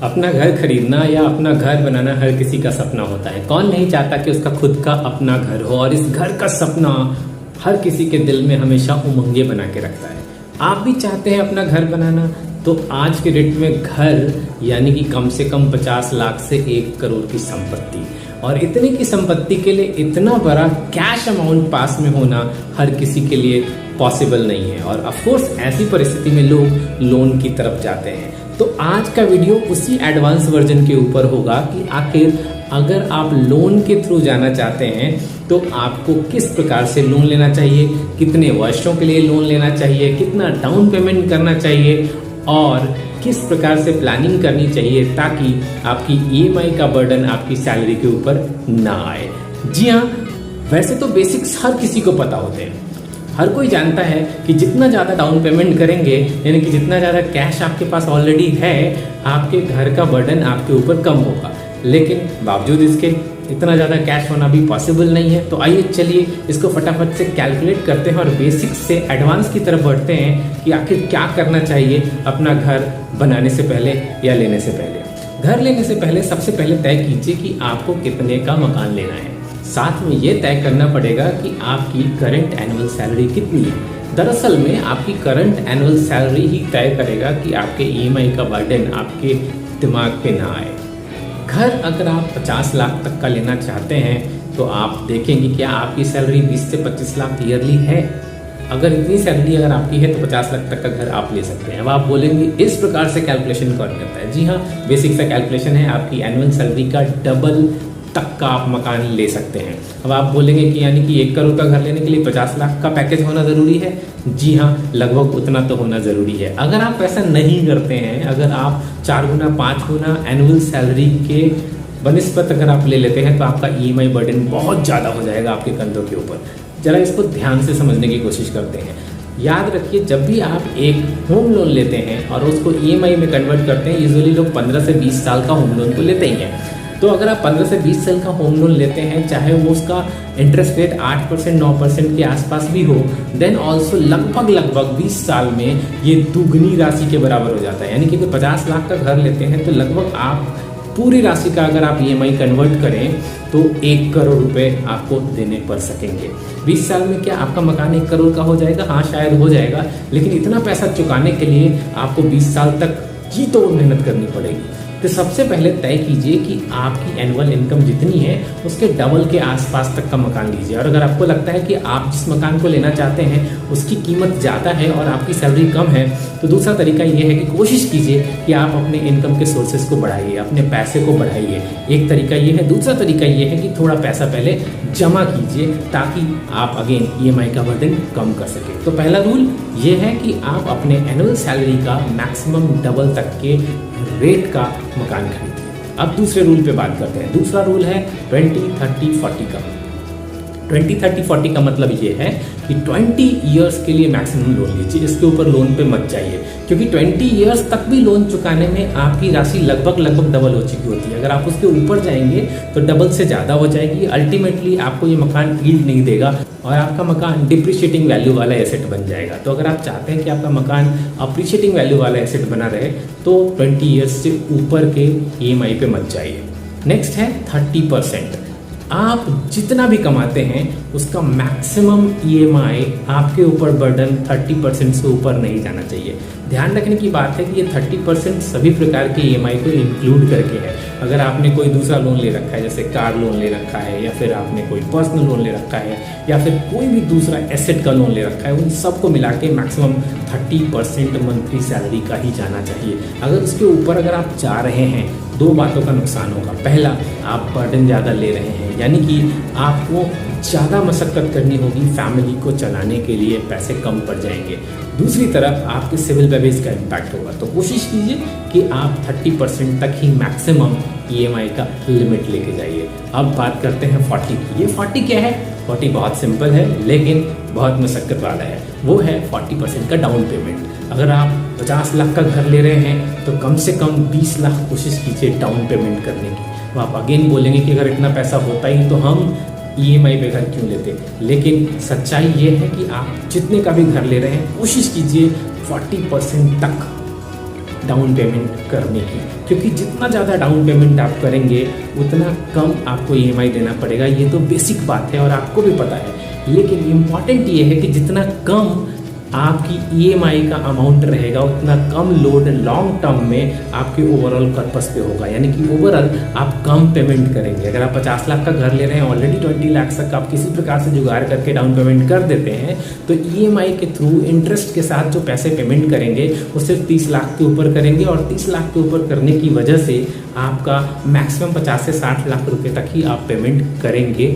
अपना घर खरीदना या अपना घर बनाना हर किसी का सपना होता है। कौन नहीं चाहता कि उसका खुद का अपना घर हो, और इस घर का सपना हर किसी के दिल में हमेशा उमंगे बना के रखता है। आप भी चाहते हैं अपना घर बनाना, तो आज के डेट में घर यानी कि कम से कम 50 लाख से 1 करोड़ की संपत्ति, और इतने की संपत्ति के लिए इतना बड़ा कैश अमाउंट पास में होना हर किसी के लिए पॉसिबल नहीं है। और ऑफ कोर्स ऐसी परिस्थिति में लोग लोन की तरफ जाते हैं। तो आज का वीडियो उसी एडवांस वर्जन के ऊपर होगा कि आखिर अगर आप लोन के थ्रू जाना चाहते हैं तो आपको किस प्रकार से लोन लेना चाहिए, कितने वर्षों के लिए लोन लेना चाहिए, कितना डाउन पेमेंट करना चाहिए और किस प्रकार से प्लानिंग करनी चाहिए ताकि आपकी ईएमआई का बर्डन आपकी सैलरी के ऊपर ना आए। जी हाँ, वैसे तो बेसिक्स हर किसी को पता होते हैं। हर कोई जानता है कि जितना ज़्यादा डाउन पेमेंट करेंगे यानी कि जितना ज़्यादा कैश आपके पास ऑलरेडी है, आपके घर का बर्डन आपके ऊपर कम होगा। लेकिन बावजूद इसके इतना ज़्यादा कैश होना भी पॉसिबल नहीं है। तो आइए चलिए इसको फटाफट से कैलकुलेट करते हैं और बेसिक्स से एडवांस की तरफ बढ़ते हैं कि आखिर क्या करना चाहिए अपना घर बनाने से पहले या लेने से पहले। घर लेने से पहले सबसे पहले तय कीजिए कि आपको कितने का मकान लेना है। साथ में ये तय करना पड़ेगा कि आपकी करंट एनुअल सैलरी कितनी है। दरअसल में आपकी करंट एनुअल सैलरी ही तय करेगा कि आपके ईएमआई का बर्डन आपके दिमाग पे ना आए। घर अगर आप 50 लाख तक का लेना चाहते हैं तो आप देखेंगे क्या आपकी सैलरी 20 से 25 लाख ईयरली है। अगर इतनी सैलरी अगर आपकी है तो 50 लाख तक का घर आप ले सकते हैं। अब आप बोलेंगे इस प्रकार से कैलकुलेशन कौन करता है। जी हाँ, बेसिक सा कैलकुलेशन है, आपकी एनुअल सैलरी का डबल तक का आप मकान ले सकते हैं। अब आप बोलेंगे कि यानी कि 1 करोड़ का घर लेने के लिए 50 लाख का पैकेज होना ज़रूरी है। जी हाँ, लगभग उतना तो होना ज़रूरी है। अगर आप ऐसा नहीं करते हैं, अगर आप 4 गुना 5 गुना एनुअल सैलरी के बनिस्बत अगर आप ले लेते हैं तो आपका ईएमआई बर्डन बहुत ज़्यादा हो जाएगा आपके कंधों के ऊपर। ज़रा इसको ध्यान से समझने की कोशिश करते हैं। याद रखिए, जब भी आप एक होम लोन लेते हैं और उसको ईएमआई में कन्वर्ट करते हैं, यूजुअली लोग 15 से 20 साल का होम लोन तो लेते ही हैं। तो अगर आप 15 से 20 साल का होम लोन लेते हैं, चाहे वो उसका इंटरेस्ट रेट 8% 9% के आसपास भी हो, देन ऑल्सो लगभग 20 साल में ये दुगनी राशि के बराबर हो जाता है। यानी कि 50 लाख का घर लेते हैं तो लगभग आप पूरी राशि का अगर आप ईएमआई कन्वर्ट करें तो 1 करोड़ रुपए आपको देने पड़ सकेंगे। 20 साल में क्या आपका मकान 1 करोड़ का हो जाएगा? हाँ, शायद हो जाएगा, लेकिन इतना पैसा चुकाने के लिए आपको 20 साल तक जी तो मेहनत करनी पड़ेगी। तो सबसे पहले तय कीजिए कि आपकी एनुअल इनकम जितनी है उसके डबल के आसपास तक का मकान लीजिए। और अगर आपको लगता है कि आप जिस मकान को लेना चाहते हैं उसकी कीमत ज़्यादा है और आपकी सैलरी कम है, तो दूसरा तरीका ये है कि कोशिश कीजिए कि आप अपने इनकम के सोर्सेज को बढ़ाइए, अपने पैसे को बढ़ाइए। एक तरीका ये है। दूसरा तरीका ये है कि थोड़ा पैसा पहले जमा कीजिए ताकि आप अगेन ईएमआई का बर्डन कम कर सकें। तो पहला रूल ये है कि आप अपने एनुअल सैलरी का मैक्सिमम डबल तक के रेट का मकान खरीदिए। अब दूसरे रूल पे बात करते हैं। दूसरा रूल है 20-30-40 का। 20-30-40 का मतलब ये है कि 20 ईयर्स के लिए मैक्सिमम लोन लीजिए, इसके ऊपर लोन पे मत जाइए, क्योंकि 20 ईयर्स तक भी लोन चुकाने में आपकी राशि लगभग डबल हो चुकी होती है। अगर आप उसके ऊपर जाएंगे तो डबल से ज़्यादा हो जाएगी। अल्टीमेटली आपको ये मकान यील्ड नहीं देगा और आपका मकान डिप्रिशिएटिंग वैल्यू वाला एसेट बन जाएगा। तो अगर आप चाहते हैं कि आपका मकान अप्रिशिएटिंग वैल्यू वाला एसेट बना रहे तो 20 ईयर्स से ऊपर के ईएमआई पे मत जाइए। नेक्स्ट है 30%। आप जितना भी कमाते हैं उसका मैक्सिमम ईएमआई आपके ऊपर बर्डन 30% से ऊपर नहीं जाना चाहिए। ध्यान रखने की बात है कि ये 30% सभी प्रकार के ईएमआई को इंक्लूड करके है। अगर आपने कोई दूसरा लोन ले रखा है, जैसे कार लोन ले रखा है, या फिर आपने कोई पर्सनल लोन ले रखा है, या फिर कोई भी दूसरा एसेट का लोन ले रखा है, उन सबको मिला के मैक्सिमम 30% मंथली सैलरी का ही जाना चाहिए। अगर उसके ऊपर अगर आप जा रहे हैं, 2 बातों का नुकसान होगा। पहला, आप बर्डन ज़्यादा ले रहे हैं, यानी कि आपको ज़्यादा मशक्कत करनी होगी फैमिली को चलाने के लिए, पैसे कम पड़ जाएंगे। दूसरी तरफ आपके सिविल पे भी इसका इम्पैक्ट होगा। तो कोशिश कीजिए कि आप 30% तक ही मैक्सिमम ईएमआई का लिमिट लेके जाइए। अब बात करते हैं 40 की। ये 40 क्या है? 40 बहुत सिंपल है लेकिन बहुत मशक्कत वाला है। वो है 40% का डाउन पेमेंट। अगर आप 50 लाख का घर ले रहे हैं तो कम से कम 20 लाख कोशिश कीजिए डाउन पेमेंट करने की। तो आप अगेन बोलेंगे कि अगर इतना पैसा होता ही तो हम ईएमआई पे घर क्यों लेते। लेकिन सच्चाई ये है कि आप जितने का भी घर ले रहे हैं कोशिश कीजिए 40% तक डाउन पेमेंट करने की, क्योंकि जितना ज़्यादा डाउन पेमेंट आप करेंगे उतना कम आपको EMI देना पड़ेगा। ये तो बेसिक बात है और आपको भी पता है, लेकिन इम्पॉर्टेंट ये है कि जितना कम आपकी EMI का अमाउंट रहेगा उतना कम लोड लॉन्ग टर्म में आपके ओवरऑल पर्पस पे होगा, यानी कि ओवरऑल आप कम पेमेंट करेंगे। अगर आप 50 लाख का घर ले रहे हैं, ऑलरेडी 20 लाख तक आप किसी प्रकार से जुगाड़ करके डाउन पेमेंट कर देते हैं, तो EMI के थ्रू इंटरेस्ट के साथ जो पैसे पेमेंट करेंगे वो सिर्फ 30 लाख के ऊपर करेंगे, और 30 लाख के ऊपर करने की वजह से आपका मैक्सिमम 50 से 60 लाख रुपए तक ही आप पेमेंट करेंगे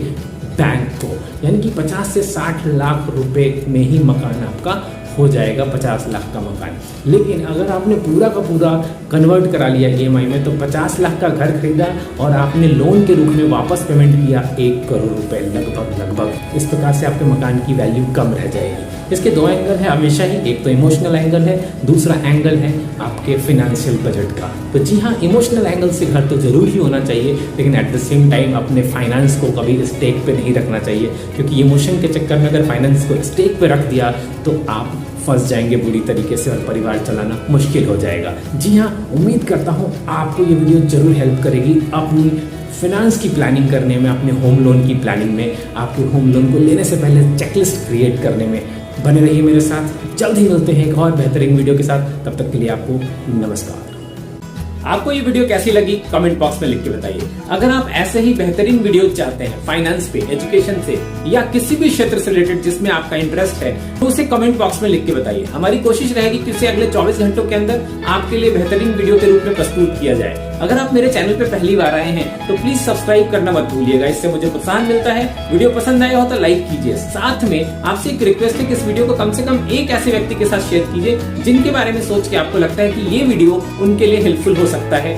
बैंक को, यानी कि 50 से 60 लाख रुपए में ही मकान आपका हो जाएगा, 50 लाख का मकान। लेकिन अगर आपने पूरा का पूरा कन्वर्ट करा लिया EMI में, तो 50 लाख का घर खरीदा और आपने लोन के रूप में वापस पेमेंट किया 1 करोड़ रुपए लगभग। इस प्रकार से आपके मकान की वैल्यू कम रह जाएगी। इसके 2 एंगल है हमेशा ही, एक तो इमोशनल एंगल है, दूसरा एंगल है आपके फिनेंशियल बजट का। तो जी हाँ, इमोशनल एंगल से घर तो जरूर ही होना चाहिए, लेकिन एट द सेम टाइम अपने फाइनेंस को कभी स्टेक पे नहीं रखना चाहिए, क्योंकि इमोशन के चक्कर में अगर फाइनेंस को स्टेक पे रख दिया तो आप फंस जाएंगे बुरी तरीके से और परिवार चलाना मुश्किल हो जाएगा। जी हाँ, उम्मीद करता हूँ आपको ये वीडियो जरूर हेल्प करेगी अपनी फाइनेंस की प्लानिंग करने में, अपने होम लोन की प्लानिंग में, आपके होम लोन को लेने से पहले चेकलिस्ट क्रिएट करने में। बने रहिए मेरे साथ, जल्द ही मिलते हैं एक और बेहतरीन वीडियो के साथ। तब तक के लिए आपको नमस्कार। आपको ये वीडियो कैसी लगी कमेंट बॉक्स में लिख के बताइए। अगर आप ऐसे ही बेहतरीन वीडियो चाहते हैं फाइनेंस पे, एजुकेशन से या किसी भी क्षेत्र से रिलेटेड जिसमें आपका इंटरेस्ट है, तो उसे कमेंट बॉक्स में लिख के बताइए। हमारी कोशिश रहेगी कि उसे अगले 24 घंटों के अंदर आपके लिए बेहतरीन वीडियो के रूप में प्रस्तुत किया जाए। अगर आप मेरे चैनल पे पहली बार आए हैं तो प्लीज सब्सक्राइब करना मत भूलिएगा, इससे मुझे प्रोत्साहन मिलता है। वीडियो पसंद आया हो तो लाइक कीजिए। साथ में आपसे एक रिक्वेस्ट है कि इस वीडियो को कम से कम एक ऐसे व्यक्ति के साथ शेयर कीजिए जिनके बारे में सोच के आपको लगता है कि ये वीडियो उनके लिए हेल्पफुल हो सकता है।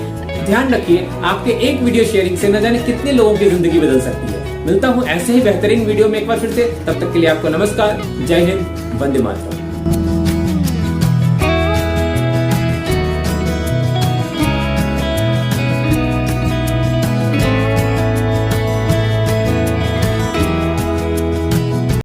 ध्यान रखिए, आपके एक वीडियो शेयरिंग से न जाने कितने लोगों की जिंदगी बदल सकती है। मिलता हूँ ऐसे ही बेहतरीन वीडियो में एक बार फिर से, तब तक के लिए आपको नमस्कार, जय हिंद, वंदे मातरम।